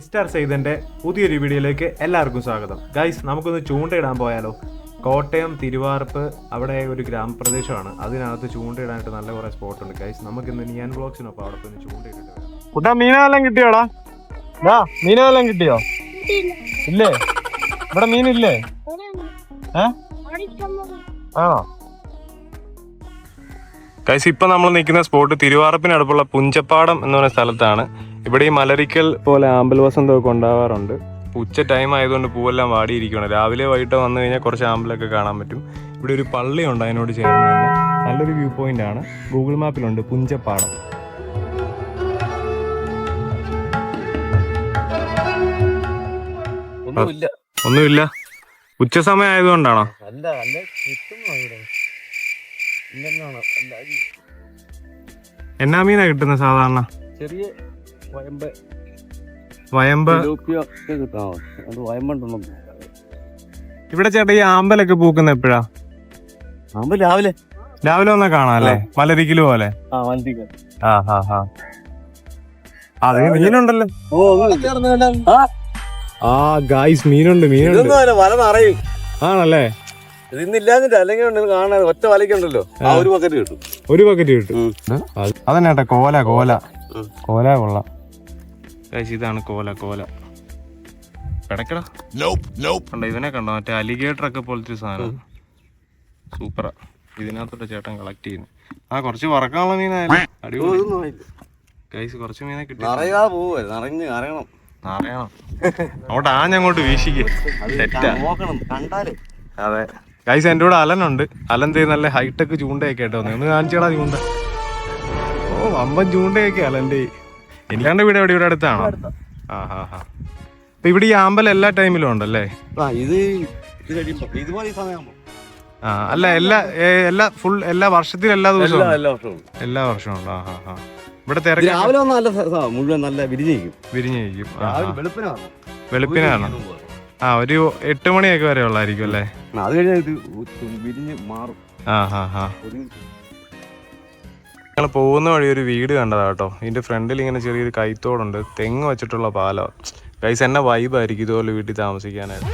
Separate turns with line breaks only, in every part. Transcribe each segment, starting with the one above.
Mister സെയ്തന്റെ പുതിയൊരു വീഡിയോയിലേക്ക് എല്ലാവർക്കും സ്വാഗതം. ഗൈസ്, നമുക്കൊന്ന് ചൂണ്ടയിടാൻ പോയാലോ? കോട്ടയം തിരുവാർപ്പ് അവിടെ ഒരു ഗ്രാമപ്രദേശമാണ്. അതിനകത്ത് ചൂണ്ടയിടാനായിട്ട് നല്ല കുറെ സ്പോട്ട് ഉണ്ട്. ഗൈസ്, നമുക്കിന്ന് നിയാൻ വ്ളോഗ്സിനൊപ്പം അവിടെ പോയി ചൂണ്ടയിട്ടിട്ട് വരാം.
കുട്ടാ, മീനെല്ലാം കിട്ടിയോടാ? മീനെല്ലാം കിട്ടിയോ? ഇല്ലേ? ഇവിടെ മീനില്ലേ? ആ ഗൈസ്, ഇപ്പൊ നമ്മൾ നിൽക്കുന്ന സ്പോട്ട് തിരുവാറപ്പിനടുപ്പുള്ള പുഞ്ചപ്പാടം എന്ന് പറയുന്ന സ്ഥലത്താണ്. ഇവിടെ ഈ മലരിക്കൽ പോലെ ആമ്പൽ വസന്തമൊക്കെ ഉണ്ടാവാറുണ്ട്. ഉച്ച ടൈം ആയതുകൊണ്ട് പൂവെല്ലാം വാടിയിരിക്കുകയാണ്. രാവിലെ വൈകിട്ട് വന്നു കഴിഞ്ഞാൽ കുറച്ച് ആമ്പലൊക്കെ കാണാൻ പറ്റും. ഇവിടെ ഒരു പള്ളിയുണ്ട് അതിനോട് ചേർന്ന് തന്നെ. നല്ലൊരു വ്യൂ പോയിന്റ് ആണ്. ഗൂഗിൾ മാപ്പിലുണ്ട് പുഞ്ചപ്പാടം. ഒന്നുമില്ല. ഉച്ച സമയം ആയതുകൊണ്ടാണോ? എന്നാ മീനാ കിട്ടുന്നത് സാധാരണ?
ചെറിയ
വയമ്പ്. ഇവിടെ ചേട്ടാ ഈ ആമ്പലൊക്കെ പൂക്കുന്ന എപ്പോഴാ? രാവിലെ വന്നാ കാണാം അല്ലേ? മലരിക്കല് പോലെ. അതെ, മീനുണ്ടല്ലോ. ആ ഗായ്സ്, മീനുണ്ട്. ആണല്ലേ?
ഇന്നില്ലാഞ്ഞിട്ട് അല്ലെങ്കിൽ കാണാൻ ഒറ്റ വലയ്ക്കുണ്ടല്ലോ. ഒരു ബക്കറ്റ് കിട്ടും.
അതന്നെ കോല കൊള്ളാം. ഇതാണ് കോല. കിടക്കടാ. കണ്ടോ ഇവനെ കണ്ടോ? മറ്റേ അലിഗേറ്റർ ഒക്കെ പോലത്തെ സാധനം. സൂപ്പറാ. ഇതിനകത്തോട്ട് ചേട്ടൻ കളക്ട് ചെയ്യുന്നു. കുറച്ച് വറക്കാനുള്ള മീനായാലും അടിപൊളി. ഗൈസ്, കുറച്ച് മീനെ കിട്ടി.
നിറയണം.
അങ്ങോട്ട് ആഞ്ഞങ്ങോട്ട് വീശിക്ക്. അതെ ഗൈസ്, എൻ്റെ കൂടെ അലനുണ്ട്. അലൻ നല്ല ഹൈടെക് ചൂണ്ടയൊക്കെ ആയിട്ട് വന്നു. ഒന്ന് കാണിച്ചടാ ചൂണ്ട. ഓ, വമ്പൻ ചൂണ്ടയൊക്കെ അലൻ്റെ. എനിക്കാണ്ട് വീട് ഇവിടെ അടുത്താണോ? അപ്പൊ ഇവിടെ ഈ ആമ്പൽ എല്ലാ ടൈമിലും ഉണ്ടല്ലേ? അല്ല, എല്ലാ വർഷത്തിലും എല്ലാ ദിവസവും എല്ലാ വർഷവും ഉണ്ടോ? ഇവിടെ
രാവിലെ മുഴുവൻ നല്ല
വിരിഞ്ഞിരിക്കും. വെളുപ്പിനാണ്. ഒരു 8 മണിയൊക്കെ വരെ ഉള്ളായിരിക്കും അല്ലേ?
അത് കഴിഞ്ഞാൽ വിരിഞ്ഞ് മാറും.
ഞങ്ങൾ പോകുന്ന വഴി ഒരു വീട് കണ്ടതാ കേട്ടോ. ഇതിന്റെ ഫ്രണ്ടിൽ ഇങ്ങനെ ചെറിയൊരു കൈത്തോടുണ്ട്. തെങ്ങ് വെച്ചിട്ടുള്ള പാലോ. ഗൈസ്, എന്നെ വൈബായിരിക്കും ഇതുപോലെ വീട്ടിൽ താമസിക്കാനായിട്ട്.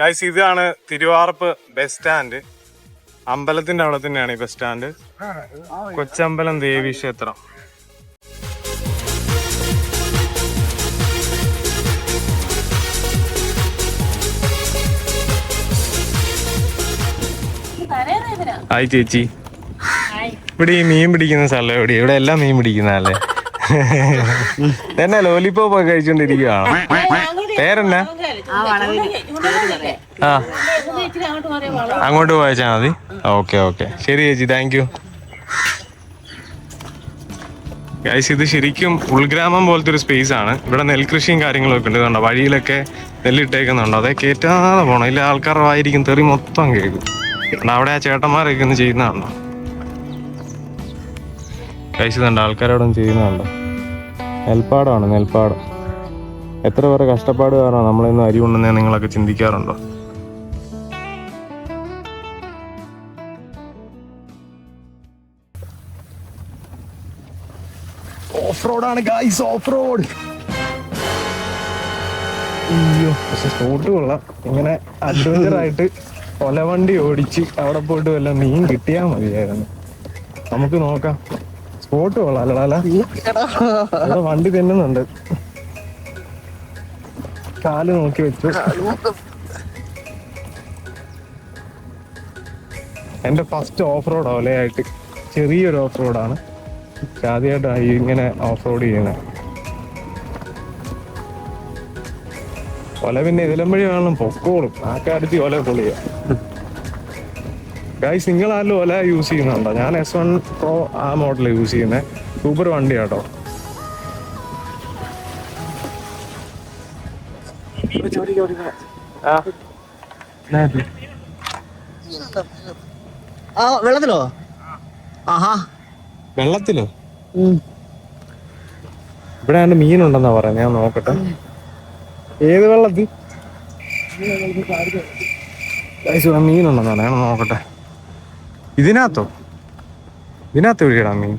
ഗൈസ്, ഇതാണ് തിരുവാർപ്പ് ബസ് സ്റ്റാൻഡ്. അമ്പലത്തിന്റെ അവിടെ തന്നെയാണ് ഈ ബസ് സ്റ്റാൻഡ്. കൊച്ചമ്പലം ദേവി ക്ഷേത്രം. ഹായ് ചേച്ചി. ഇവിടെ ഈ മീൻ പിടിക്കുന്ന സ്ഥലം എവിടെയാ? ഇവിടെ എല്ലാം മീൻ പിടിക്കുന്നതല്ലേ? തന്നെ ലോലിപ്പോപ്പ് കഴിച്ചോണ്ടിരിക്കുകയാണോ? പേരെന്നാ? അങ്ങോട്ട് പോയച്ചാ മതി. ഓക്കെ ശരി ചേച്ചി, താങ്ക് യു. ഗൈസ്, ഇത് ശരിക്കും ഉൾഗ്രാമം പോലത്തെ ഒരു സ്പേസ് ആണ്. ഇവിടെ നെൽകൃഷിയും കാര്യങ്ങളൊക്കെ ഉണ്ട്. ഇതുണ്ടോ വഴിയിലൊക്കെ നെല്ലിട്ടേക്കുന്നുണ്ടോ? അതേ കയറ്റാതെ പോണം, ഇല്ല ആൾക്കാരുടെ വായിരിക്കും തെറി മൊത്തം കേൾക്കും. അവിടെ ആ ചേട്ടന്മാരൊക്കെ ഒന്ന് ചെയ്യുന്നതാണോ? ഗൈസ്, ഇതുണ്ട് ആൾക്കാരവിടെ ഒന്ന് ചെയ്യുന്നതാണോ? നെൽപ്പാടം. എത്ര പേരെ കഷ്ടപ്പാട് കാരണം നമ്മളിന്ന് അരി കൊണ്ടുവന്നേ നിങ്ങളൊക്കെ ചിന്തിക്കാറുണ്ടോ? ഓഫ് റോഡാണ് ഗൈസ്, ഓഫ് റോഡ്. അയ്യോ, പക്ഷെ സ്പോട്ട് കൊള്ളാം. ഇങ്ങനെ അഡ്വഞ്ചർ ആയിട്ട് ഒലവണ്ടി ഓടിച്ച് അവിടെ പോയിട്ട് വല്ല മീൻ കിട്ടിയാൽ മതിയായിരുന്നു. നമുക്ക് നോക്കാം. സ്പോട്ട് കൊള്ളാം അല്ലടാ. അവിടെ വണ്ടി തിന്നുന്നുണ്ട്. കാല് നോക്കി വെച്ചു. എന്റെ ഫസ്റ്റ് ഓഫ് റോഡ് ഒലയായിട്ട്. ചെറിയൊരു ഓഫ് റോഡാണ്. ആദ്യമായിട്ടാണ് ഇങ്ങനെ ഓഫ് റോഡ് ചെയ്യുന്നത്. ഒല പിന്നെ ഇതിലും വഴി വേണം പൊക്കോളും. ആക്കടുത്ത് ഒല പൊളിയ. ഗൈസ്, നിങ്ങളാരും ഒല യൂസ് ചെയ്യുന്നുണ്ടോ? ഞാൻ S1 Pro ആ മോഡൽ യൂസ് ചെയ്യുന്നത്. സൂപ്പർ വണ്ടിയാട്ടോ.
വെള്ളത്തിലോ?
ഇവിടെ ആണ്ട് മീനുണ്ടെന്നാ പറയാ. ഞാൻ നോക്കട്ടെ. ഏത് വെള്ളത്തിൽ? മീനുണ്ടെന്നാണ്. ഞാൻ നോക്കട്ടെ. ഇതിനകത്തോ? ഇതിനകത്ത് വീടാ മീൻ.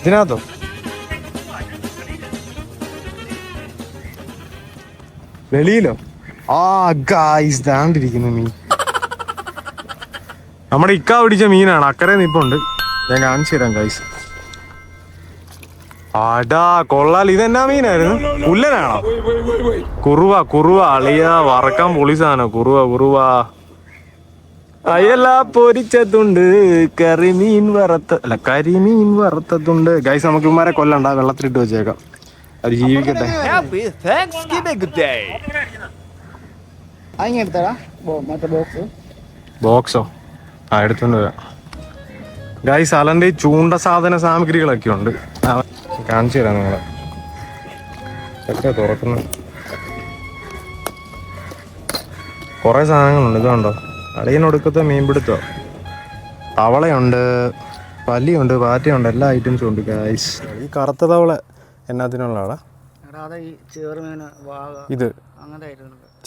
ഇതിനകത്തോ? വെളിയിലോ? ആ ഗായ്സ് ദാണ്ടിരിക്കുന്നു മീൻ. നമ്മുടെ ഇക്ക പിടിച്ച മീനാണ്, അക്കരെ നിപ്പുണ്ട്. ഞാൻ കാണിച്ചു തരാം ഗായ്സ്. ആടാ കൊള്ളാൽ. ഇതെന്നാ മീനായിരുന്നു? പുല്ലനാണോ? കുറുവ അളിയ വറക്കാൻ പൊളിസാണോ? കുറുവ അയല പൊരിച്ചതുണ്ട്, കരിമീൻ വറുത്തതുണ്ട്. ഗൈസ് നമുക്ക് ഇവന്മാരെ കൊല്ലണ്ട, വെള്ളത്തിലിട്ട് വെച്ചേക്കാം, അത് ജീവിക്കട്ടെ. ബോക്സോ? ആ എടുത്തോണ്ട് വരാം. ഗൈസ് അലന്റെ ചൂണ്ട സാധന സാമഗ്രികളൊക്കെ ഉണ്ട്, കാണിച്ചു തരാം നിങ്ങളെ. ഒക്കെ തുറക്കുന്നു. കുറെ സാധനങ്ങളുണ്ട്. ഇതുണ്ടോ അളിയനൊടുക്കത്തെ മീൻപിടുത്തോ? തവളയുണ്ട്, പല്ലിയുണ്ട്, പാറ്റയുണ്ട്, എല്ലാ ഐറ്റംസും ഉണ്ട് ഗൈസ്. ഈ കറുത്ത തവള എന്നാത്തിനുള്ള ആളാ? ഇത്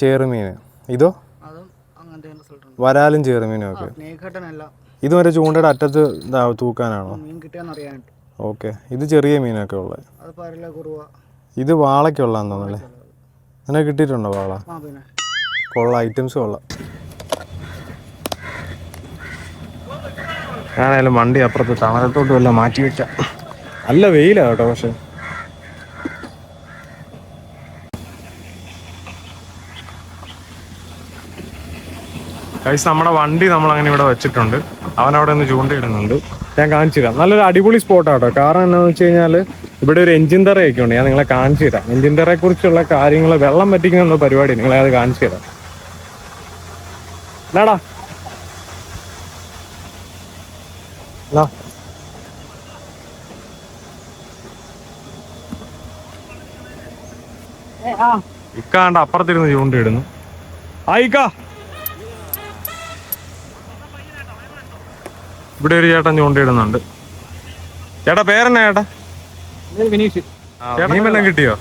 ചേറുമീന്. ഇതോ? വരാലും ചേറുമീനും ഒക്കെ. ഇത് വരെ ചൂണ്ടയുടെ അറ്റത്ത് തൂക്കാനാണോ? ഓക്കെ. ഇത് ചെറിയ മീനൊക്കെ ഉള്ളത്. ഇത് വാളയ്ക്കുള്ളതാന്ന് തോന്നല്ലേ? അങ്ങനെ കിട്ടിയിട്ടുണ്ടോ വാള? കൊള്ള ഐറ്റംസ് കൊള്ളാം. ഞാനായാലും വണ്ടി അപ്പുറത്ത് തണലത്തോട്ട് വല്ല മാറ്റി വെച്ച. നല്ല വെയിലാ കേട്ടോ. പക്ഷെ ഗൈസ് നമ്മുടെ വണ്ടി നമ്മളങ്ങനെ ഇവിടെ വെച്ചിട്ടുണ്ട്. അവനവിടെ നിന്ന് ചൂണ്ടയിടുന്നുണ്ട്. ഞാൻ കാണിച്ചു തരാം. നല്ലൊരു അടിപൊളി സ്പോട്ടാട്ടോ. കാരണം എന്താണെന്ന് വെച്ച് കഴിഞ്ഞാൽ ഇവിടെ ഒരു എഞ്ചിൻ തറയൊക്കെ ഉണ്ട്. ഞാൻ നിങ്ങളെ കാണിച്ചു തരാം. എഞ്ചിൻ തറയെ കുറിച്ചുള്ള കാര്യങ്ങൾ, വെള്ളം പറ്റിക്കുന്ന പരിപാടി നിങ്ങളെ അത് കാണിച്ചു തരാം. എന്നാടാ ഇക്കാണ്ട് അപ്പുറത്തിരുന്ന് ചൂണ്ടയിടുന്നു. ആയിക്കാ ഇവിടെ ഒരു ചേട്ടൻ ചൂണ്ടയിടുന്നുണ്ട്. ചേട്ടാ പേരെന്നാ ചേട്ടാ? മീൻ വല്ലതും കിട്ടിയോ?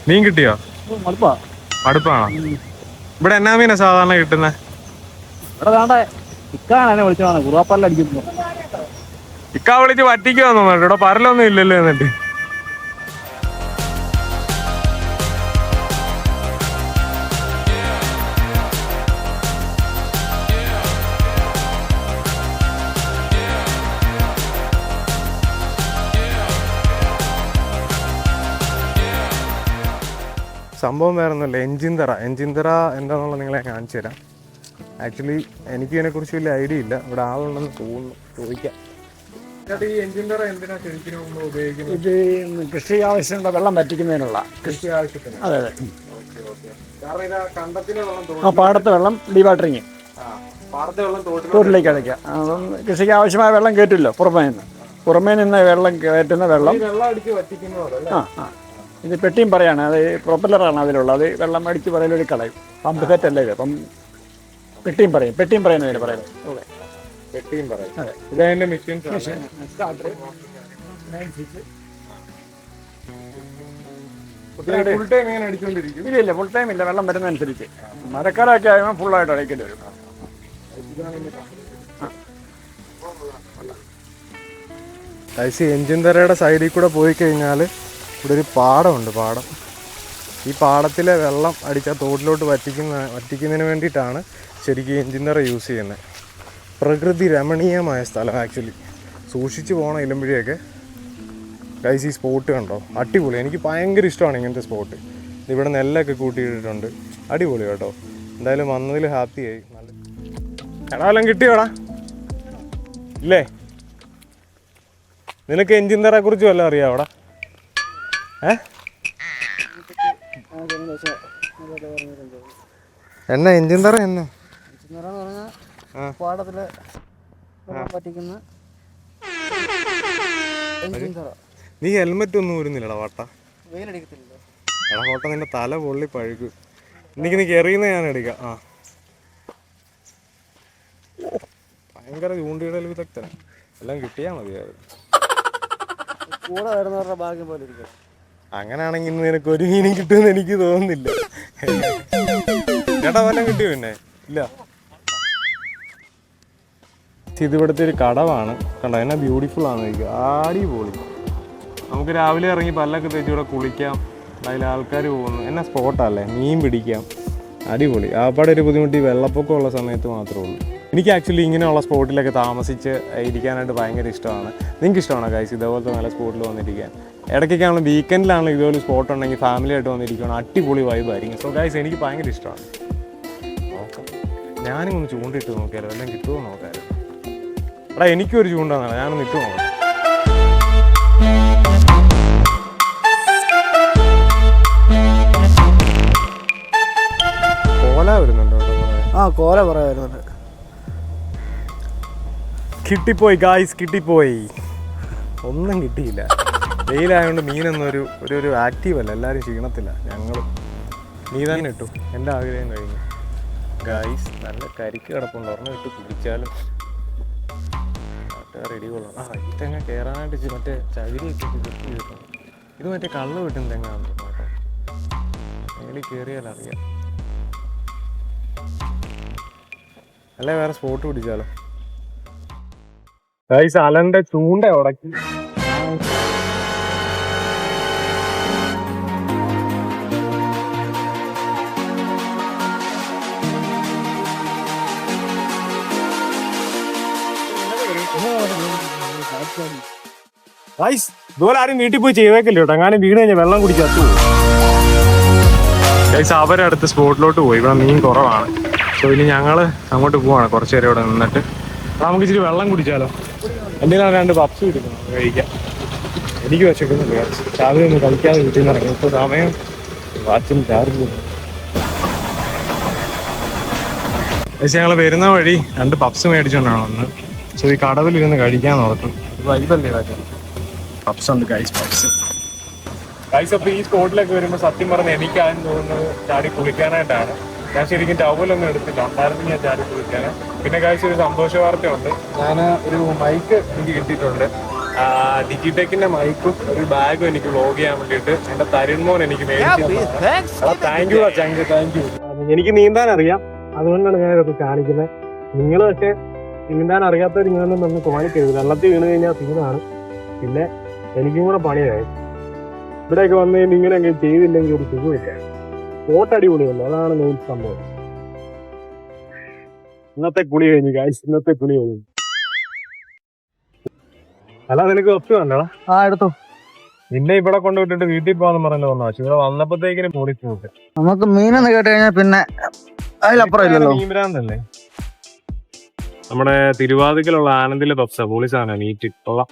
മീൻ കിട്ടിയോ? മടുപ്പാണോ? ഇവിടെ എന്നാ മീനാ സാധാരണ കിട്ടുന്നത്? ഇക്കാ വിളിച്ച് പറ്റിക്കുവാന്നോ? ഇവിടെ പരലൊന്നും ഇല്ലല്ലോ. എന്നിട്ട് സംഭവം വേറെ ഒന്നുമില്ല. എഞ്ചിൻ തറ എന്താണെന്നുള്ളത് നിങ്ങളെ കാണിച്ചു തരാം. ആക്ച്വലി എനിക്ക് ഇതിനെക്കുറിച്ച് വലിയ ഐഡിയ ഇല്ല. ഇവിടെ ആളുണ്ടെന്ന് തോന്നുന്നു, ചോദിക്കാം. ഈ എഞ്ചിൻ തറ എന്തിനാ ശരിക്കും ഉപയോഗിക്കുന്നത്?
ഇത് കൃഷി ആവശ്യമുള്ള വെള്ളം വറ്റിക്കുന്നതിനുള്ള.
കൃഷി ആവശ്യത്തിന്?
അതെ അതെ.
കാരണം ഇത് കണ്ടത്തിലെ വെള്ളം,
പാടത്തെ വെള്ളം ഡീവാട്ടറിങ്
പാടത്തെ വെള്ളം
തോട്ടിലേക്ക് അടയ്ക്കുക. അപ്പം കൃഷിക്ക് ആവശ്യമായ വെള്ളം കയറ്റില്ലോ. പുറമേ നിന്ന് വെള്ളം കയറ്റുന്ന വെള്ളം
അടിച്ച് വറ്റിക്കുന്നതല്ലേ?
ഇത് പെട്ടിയും പറയാണ്. അത് പ്രൊപ്പല്ലറാണ് അതിലുള്ളത്. അത് വെള്ളം അടിച്ച് പറയലൊരു കളയും. പമ്പ് സെറ്റ് അല്ലേ ഇത്. അപ്പം പെട്ടിയും പറയുന്നതിന് പറയുന്നത്.
അതെ. ഇതതിന്റെ മെഷീൻസ് ഫുൾ ടൈം ഇങ്ങനെ അടിച്ചുകൊണ്ടിരിക്കും?
ഇല്ല, ഫുൾ ടൈം ഇല്ല. വെള്ളം വരുന്നതനുസരിച്ച്. മഴക്കാലമൊക്കെ ആകുമ്പോൾ ഫുള്ളായിട്ട് അടയ്ക്കേണ്ടി വരും.
എഞ്ചിൻ തറയുടെ സൈഡിൽ കൂടെ പോയി കഴിഞ്ഞാൽ ഇവിടെ ഒരു പാടമുണ്ട്. ഈ പാടത്തിലെ വെള്ളം അടിച്ചാൽ തോട്ടിലോട്ട് വറ്റിക്കുന്നതിന് വേണ്ടിയിട്ടാണ് ശരിക്കും എഞ്ചിൻ തറ യൂസ് ചെയ്യുന്നത്. പ്രകൃതി രമണീയമായ സ്ഥലം. ആക്ച്വലി സൂക്ഷിച്ച് പോകണം ഇലമ്പുഴയൊക്കെ. ഗൈസ് ഈ സ്പോട്ട് കണ്ടോ? അടിപൊളി. എനിക്ക് ഭയങ്കര ഇഷ്ടമാണ് ഇങ്ങനത്തെ സ്പോട്ട്. ഇവിടെ നെല്ലൊക്കെ കൂട്ടിയിട്ടിട്ടുണ്ട്. അടിപൊളി കേട്ടോ. എന്തായാലും വന്നതിൽ ഹാപ്പിയായി. എടാ വല്ലതും കിട്ടിയോടാ? ഇല്ലേ? നിനക്ക് എഞ്ചിൻ തറയെ കുറിച്ച് വല്ലതും അറിയാവോടാ? എന്നാ എഞ്ചിൻ തറ? എന്നാ
പാടത്തില് പറ്റിക്കുന്ന
നീ ഹെൽമെറ്റ് ഒന്നും ഊരുന്നില്ലടാ വാട്ട?
വെയിലടിക്കത്തില്ലല്ലോ.
എടാ കോട്ട, നിന്റെ തല പൊള്ളി പഴുക്കും. നീ എറിയുന്ന ഞാൻ എടുക്കാം. ഭയങ്കര ചൂണ്ടിയിടൽ വിദഗ്ധനാ. എല്ലാം കിട്ടിയാൽ മതിയായിരുന്നു.
കൂടെ വരുന്നവരുടെ ഭാഗ്യം പോലെ ഇരിക്കും.
അങ്ങനെയാണെങ്കിൽ ഇന്ന് നിനക്ക് ഒരു മീനും കിട്ടുമെന്ന് എനിക്ക് തോന്നുന്നില്ല. ചേട്ടാ വല്ലതും കിട്ടിയോ? പിന്നെ ഇല്ല. ഇത് ഇവിടുത്തെ ഒരു കടവാണ്, കണ്ടോ എന്നാ ബ്യൂട്ടിഫുൾ ആണ്. അടിപൊളി. നമുക്ക് രാവിലെ ഇറങ്ങി പല്ലൊക്കെ തേച്ച് ഇവിടെ കുളിക്കാം. അതിൽ ആൾക്കാർ പോകുന്നു. എന്നാ സ്പോട്ടല്ലേ, മീൻ പിടിക്കാം. അടിപൊളി. ആപ്പാടെ ഒരു ബുദ്ധിമുട്ട് ഈ വെള്ളപ്പൊക്കമുള്ള സമയത്ത് മാത്രമേ ഉള്ളൂ. എനിക്ക് ആക്ച്വലി ഇങ്ങനെയുള്ള സ്പോട്ടിലൊക്കെ താമസിച്ച് ഇരിക്കാനായിട്ട് ഭയങ്കര ഇഷ്ടമാണ്. നിങ്ങൾക്ക് ഇഷ്ടമാണോ ഗൈസ് ഇതേപോലത്തെ നല്ല സ്പോട്ടിൽ വന്നിരിക്കാൻ? ഇടയ്ക്കൊക്കെയാണെങ്കിലും വീക്കെൻഡിലാണെങ്കിലും ഇതുപോലെ സ്പോട്ട് ഉണ്ടെങ്കിൽ ഫാമിലി ആയിട്ട് വന്നിരിക്കുകയാണ്, അടിപൊളി വൈബായിരിക്കും. സോ ഗൈസ് എനിക്ക് ഭയങ്കര ഇഷ്ടമാണ്. നോക്കാം, ഞാനും ഒന്ന് ചൂണ്ടിട്ട് നോക്കിയാലോ, എല്ലാം കിട്ടുമോ നോക്കാമല്ലോ. എടാ എനിക്കൊരു ചൂണ്ടാന്നാണ്, ഞാനൊന്ന് ഇട്ട് നോക്കാം. കോല വരുന്നുണ്ടോ?
കോല കുറേ വരുന്നുണ്ട്.
കിട്ടിപ്പോയി ഗായ്സ്, കിട്ടിപ്പോയി. ഒന്നും കിട്ടിയില്ല. വെയിലായതുകൊണ്ട് മീനൊന്നും ഒരു ആക്റ്റീവ് അല്ല, എല്ലാവരും ക്ഷീണത്തില്ല. ഞങ്ങളും നീ തന്നെ ഇട്ടു, എൻ്റെ ആഗ്രഹം കഴിഞ്ഞു. ഗായ്സ് നല്ല കരിക്ക് കിടപ്പുണ്ട്, ഒരെണ്ണം ഇട്ട് കുടിച്ചാലും റെഡി കൊള്ളാം. ഈ തെങ്ങ കയറാനായിട്ട് മറ്റേ ചകിരി ഇട്ടിട്ട് ചെയ്തിട്ടുണ്ട്. ഇത് മറ്റേ കള്ള് കിട്ടും തെങ്ങാണ് കേട്ടോ. മേളിൽ കയറിയാലറിയാം. അല്ലേ വേറെ സ്പോട്ട് പിടിച്ചാലോ? ഗൈസ് അലന്റെ ചൂണ്ട ഉടക്കി. ഗൈസ് ഇതുപോലെ ആരും വീട്ടിൽ പോയി ചെയ്തേക്കല്ലോ കേട്ടോ, അങ്ങനെ വീണ് കഴിഞ്ഞാൽ വെള്ളം കുടിക്കാത്തു. ഗൈസ് അവരെ അടുത്ത് സ്പോട്ടിലോട്ട് പോയി. ഇവിടെ മീൻ കുറവാണ്. സോ ഇനി ഞങ്ങള് അങ്ങോട്ട് പോവാണ്. കുറച്ച് നേരം ഇവിടെ നിന്നിട്ട് നമുക്ക് ഇച്ചിരി വെള്ളം കുടിച്ചാലോ. എന്തെങ്കിലും 2 പപ്സ് കിട്ടുന്നു കഴിക്കാം. എനിക്ക് വിശക്കുന്നുണ്ട്. രാവിലെ ഒന്നും കഴിക്കാതെ വീട്ടിൽ നിന്ന് ഇറങ്ങി. ഇപ്പോൾ സമയം വാച്ചിൽ ചാർജ് ചെയ്യുന്നു. പക്ഷേ ഞങ്ങൾ വരുന്ന വഴി 2 പപ്സ് മേടിച്ചോണ്ടാണ് വന്ന്. സോ ഈ കടവിലിരുന്ന് കഴിക്കാൻ ഓർക്കും. വൈബല്ലേ ഇതൊക്കെ. പപ്സ് ഉണ്ട് ഗൈസ്, പപ്സ്. ഗൈസ് അപ്പോൾ ഈ സ്പോട്ടിലൊക്കെ വരുമ്പോൾ സത്യം പറഞ്ഞാൽ എനിക്കാരും തോന്നുന്നത് ചാടി കുളിക്കാനായിട്ടാണ്. ഞാൻ ശരിക്കും ടവലൊന്നും എടുത്തില്ല, ഉണ്ടായിരുന്നു ഞാൻ ചാടി കുളിക്കാൻ. പിന്നെ ഗൈസ് ഒരു സന്തോഷ വാർത്തയുണ്ട്. ഞാൻ ഒരു മൈക്ക് എനിക്ക് കിട്ടിയിട്ടുണ്ട്. ഡിജിടെക്കിന്റെ മൈക്കും ഒരു ബാഗും എനിക്ക് വ്ലോഗ് ചെയ്യാൻ വേണ്ടിയിട്ട് എൻ്റെ തരുൺമോൻ എനിക്ക് മേടിച്ചു. Thank you chunk, thank you. എനിക്ക് നീന്താൻ അറിയാം, അതുകൊണ്ടാണ് ഞാൻ ഇതൊക്കെ കാണിക്കുന്നത്. നിങ്ങളൊക്കെ നീന്താൻ അറിയാത്തവർ ഇങ്ങനൊന്നും നമ്മൾ കാണിക്കരുത്. വെള്ളത്തിൽ വീണ് കഴിഞ്ഞാൽ സീനാണ്. പിന്നെ എനിക്കും കൂടെ പണിയായി. ഇവിടെയൊക്കെ വന്നു കഴിഞ്ഞാൽ ഇങ്ങനെയൊക്കെ ചെയ്തില്ലെങ്കിൽ ഒരു സുഖമില്ല. സ്പോട്ട് അടിപൊളിയല്ലോ, അതാണ് മെയിൻ സംഭവം. ഇന്നത്തെ കുളി കഴിഞ്ഞു ഗൈസ്, ഇന്നത്തെ കുളി കഴിഞ്ഞു. അല്ല നിനക്ക് ഒപ്പ് വേണ്ടടാ?
എടുത്തോ.
നിന്നെ ഇവിടെ കൊണ്ടുവിട്ടിട്ട് വീട്ടിൽ പോകാന്ന് പറഞ്ഞല്ലോ വന്നു. പക്ഷെ ഇവിടെ വന്നപ്പോഴത്തേക്കിന് മൂടി പോയിട്ട്
നമുക്ക് മീനെന്ന് കേട്ട് കഴിഞ്ഞാൽ പിന്നെ അതിലപ്പുറം ഇല്ലല്ലോ.
മീൻഭ്രാന്തല്ലേ. നമ്മുടെ തിരുവാതിക്കലുള്ള ആനന്ദിലെ പപ്സ പൊളി സാധനം, നീറ്റ് കൊള്ളാം.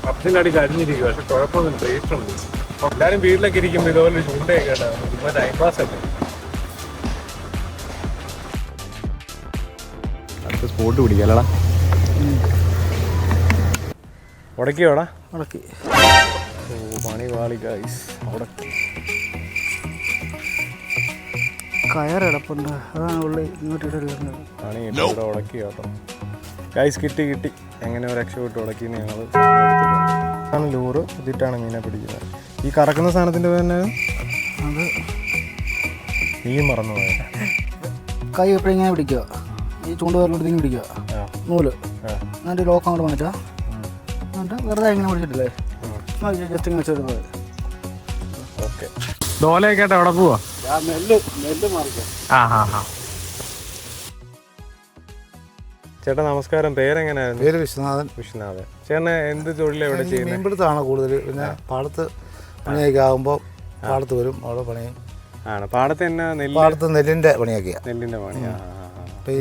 പപ്സിന്റെ അടി കരിഞ്ഞിരിക്കുക, പക്ഷെ കുഴപ്പമൊന്നും ടേസ്റ്റ് ഉണ്ട്. എല്ലാരും വീട്ടിലൊക്കെ ഇരിക്കുമ്പോൾ ഇതുപോലെ ചൂണ്ടയൊക്കെ ഉണ്ടാവും. ഇപ്പൊ ടൈം പാസ് അല്ലേ. അടുത്ത സ്പോട്ട് പിടിക്കാലടാ. ഉടക്കിയോടാ?
ഉടക്കി.
ഓ പണി വാളി ഗൈസ്. ഉടക്കി
കയറടപ്പുണ്ട്, അതാണ് ഉള്ളി ഇങ്ങോട്ട് ഇടുന്നത്.
പണി കിട്ടി. ഇവിടെ ഉടക്കി കേട്ടോ ഗൈസ്. കിട്ടി. എങ്ങനെ രക്ഷപ്പെട്ട് ഉടക്കിന്ന് ഞങ്ങൾ ലൂറ് ഇതിട്ടാണ് മീനെ പിടിക്കുന്നത്. ഈ കറക്കുന്ന സാധനത്തിന്റെ തന്നെ
അത്
മീൻ മറന്നു പോയത്.
കൈ എപ്പോഴും ഇങ്ങനെ പിടിക്കുക, ഈ ചൂണ്ടുകാരിലോട്ട് ഇങ്ങനെ പിടിക്കുക, നൂല് എന്നിട്ട് ലോക്ക് അങ്ങോട്ട് മാറ്റാ. എന്നിട്ട് വെറുതെ ഇങ്ങനെ പിടിച്ചിട്ടില്ലേ, ജസ്റ്റ് ഇങ്ങനെ വെച്ചെടുത്തത്.
ഓക്കെ. ഡോലയൊക്കെ ആയിട്ട് എവിടെ പോവാ?
നെല്ല് മാറിക്കാം.
ചേട്ടാ നമസ്കാരം. പേരെങ്ങനെയായിരുന്നു?
പേര് വിശ്വനാഥൻ.
വിശ്വനാഥൻ. ചേട്ടന് എന്ത് തൊഴിൽ എവിടെ ചെയ്യുന്നത്?
മീൻപിടുത്തമാണ് കൂടുതൽ. പിന്നെ പാടത്ത് പണിയൊക്കെ ആകുമ്പോൾ പാടത്ത് വരും, അവിടെ പണിയും
ആണ്. പാടത്ത് തന്നെ
പാടത്ത് നെല്ലിന്റെ പണിയൊക്കെയാണ്.
നെല്ലിന്റെ പണി.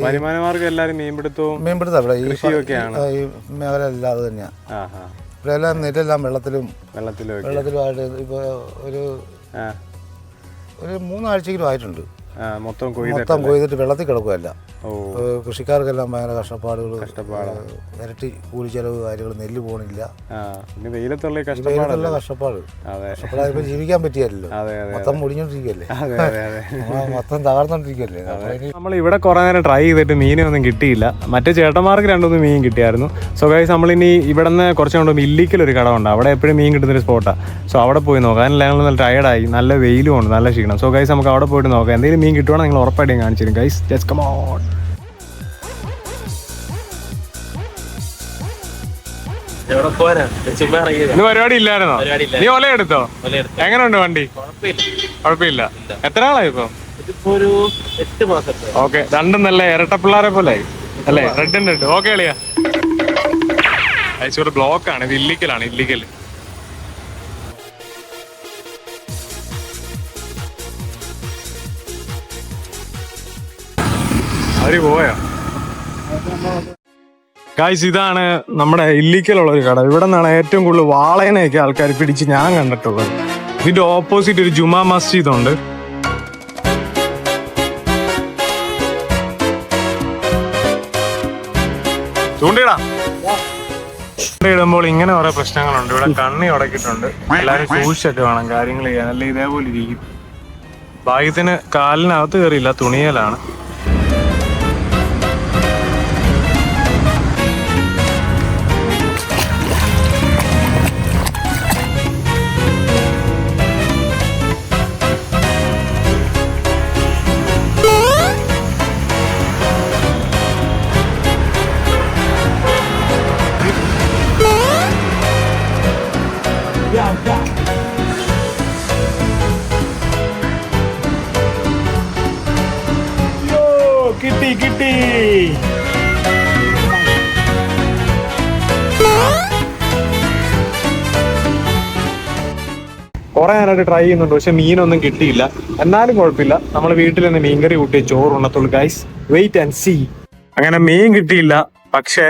വരുമാനമാർഗം എല്ലാവരും
മീൻപിടുത്തം ഇവിടെ ഈ മേഖല എല്ലാം അത് തന്നെയാണ്. ഇവിടെ എല്ലാം നെല്ലെല്ലാം വെള്ളത്തിലുമായിട്ട് ഇപ്പോൾ ഒരു 3 ആഴ്ചയെങ്കിലും ആയിട്ടുണ്ട്. മൊത്തം കൊയ്തിട്ട് വെള്ളത്തിൽ കിടക്കുകയല്ല. കൃഷിക്കാർക്കെല്ലാം ഭയങ്കര കഷ്ടപ്പാടുകൾ, ഇരട്ടി കൂലിച്ചെലവ് കാര്യങ്ങൾ, നെല്ല് പോണില്ല,
വെയിലത്തുള്ള
കഷ്ടപ്പാടായപ്പോ ജീവിക്കാൻ പറ്റിയല്ലോ. മൊത്തം മുടിഞ്ഞോണ്ടിരിക്കല്ലേ, മൊത്തം തകർന്നോണ്ടിരിക്കല്ലേ.
നമ്മൾ ഇവിടെ കുറെ നേരം ട്രൈ ചെയ്തിട്ട് മീനൊന്നും കിട്ടിയില്ല. മറ്റേ ചേട്ടന്മാർക്ക് 2-3 മീൻ കിട്ടിയായിരുന്നു. സോ ഗൈസ് നമ്മളിനി ഇവിടെ നിന്ന് കുറച്ച് കൊണ്ട് ഇല്ലിക്കലൊരു കട ഉണ്ട്, അവിടെ എപ്പോഴും മീൻ കിട്ടുന്നൊരു സ്പോട്ടാണ്. സോ അവിടെ പോയി നോക്കാം. അതിന് ഞങ്ങൾ നല്ല ടയർഡായി, നല്ല വെയിലും ഉണ്ട്, നല്ല ക്ഷീണം. സോ ഗൈസ് നമുക്ക് അവിടെ പോയിട്ട് നോക്കാം. എന്തെങ്കിലും മീൻ കിട്ടുവാണെങ്കിൽ നിങ്ങൾ ഉറപ്പായിട്ടും കാണിച്ചു തരും ഗൈസ്. Just come on. ഇന്ന് പരിപാടി ഇല്ലായിരുന്നോ? നീ ഒല എടുത്തോ? എങ്ങനെയുണ്ട് വണ്ടി? കുഴപ്പമില്ല. എത്ര ആളായി ഇപ്പൊ? ഓക്കെ, രണ്ടും നല്ല ഇരട്ട പിള്ളേരെ പോലെ അല്ലേ? റെഡ് ഉണ്ട്. ഓക്കെ അളിയാ. ഒരു ബ്ലോക്കാണ് ഇത്. ഇല്ലിക്കലാണ്, ഇല്ലിക്കൽ. അവര് പോയോ? ഗായ്സ്, ഇതാണ് നമ്മുടെ ഇല്ലിക്കലുള്ള ഒരു കട. ഇവിടെ നിന്നാണ് ഏറ്റവും കൂടുതൽ വാളേനെയൊക്കെ ആൾക്കാർ പിടിച്ച് ഞാൻ കണ്ടിട്ടുള്ളത്. ഇതിന്റെ ഓപ്പോസിറ്റ് ഒരു ജുമാ മസ്ജിദ് ഉണ്ട്. ചൂണ്ടയിടുമ്പോൾ ഇങ്ങനെ കുറെ പ്രശ്നങ്ങളുണ്ട്. ഇവിടെ കണ്ണി ഉടക്കിയിട്ടുണ്ട്. എല്ലാരും സൂക്ഷിച്ചൊക്കെ വേണം കാര്യങ്ങൾ ചെയ്യാൻ, അല്ലെ ഇതേപോലെ ഇരിക്കും. ഭാഗ്യത്തിന് കാലിനകത്ത് കയറിയില്ല, തുണിയലാണ്. കിട്ടി കിട്ടി. കുറെ നേരമായിട്ട് ട്രൈ ചെയ്യുന്നുണ്ട്, പക്ഷെ മീനൊന്നും കിട്ടിയില്ല. എന്നാലും കുഴപ്പമില്ല, നമ്മൾ വീട്ടിൽ നിന്ന് മീൻകറി കൂട്ടിയ ചോറ് ഉണ്ണത്തുള്ളൂ ഗൈസ്. Wait and see. അങ്ങനെ മീൻ കിട്ടിയില്ല, പക്ഷെ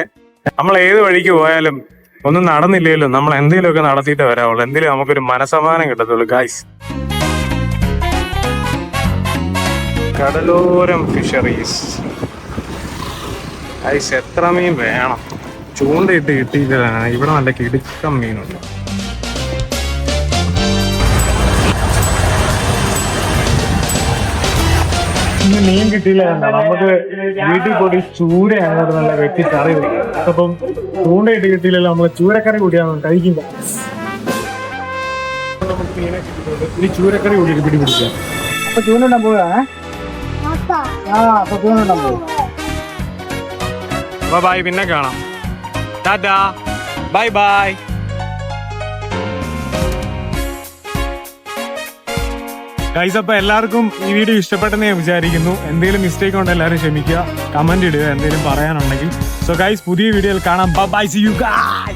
നമ്മൾ ഏത് വഴിക്ക് പോയാലും ഒന്നും നടന്നില്ലെങ്കിലും നമ്മൾ എന്തെങ്കിലുമൊക്കെ നടത്തിയിട്ട് വരാവുള്ളൂ. എന്തെങ്കിലും നമുക്കൊരു മനസമാധാനം കിട്ടത്തുള്ളൂ ഗൈസ്. കടലോരം fisheries guys. എത്ര മീൻ വേണം? ചൂണ്ടയിട്ട് കിട്ടിയിട്ടാണ്. ഇവിടെ നല്ല കിടുക്കം മീനുണ്ട്. ഇന്ന് മീൻ കിട്ടിയില്ല. നമുക്ക് വീട്ടിൽ പോയി ചൂരയാണ് നല്ല വെട്ടി കറി വെക്കുന്നത്. അപ്പം ചൂണ്ടയിട്ട് കിട്ടിയില്ലല്ലോ, നമ്മൾ ചൂരക്കറി കൂട്ടിയാണ് കഴിക്കില്ല. നമുക്ക് മീനെ കിട്ടിയിട്ടുണ്ട്. ഇനി ചൂരക്കറി കൂട്ടിയിട്ട് പിടിപിടിക്കാം.
അപ്പൊ ചൂണ്ടിടാൻ പോവാ. അപ്പൊ ചൂണ്ടിടാൻ പോവാ.
ബൈ, പിന്നെ കാണാം. Tata, bye bye. ഗൈസ്, അപ്പൊ എല്ലാവർക്കും ഈ വീഡിയോ ഇഷ്ടപ്പെട്ടെന്ന് ഞാൻ വിചാരിക്കുന്നു. എന്തെങ്കിലും മിസ്റ്റേക്ക് ഉണ്ടെങ്കിൽ എല്ലാവരും ക്ഷമിക്കുക, കമന്റ് ഇടുക എന്തെങ്കിലും പറയാനുണ്ടെങ്കിൽ. സോ ഗൈസ്, പുതിയ വീഡിയോയിൽ കാണാം. Bye, see you guys.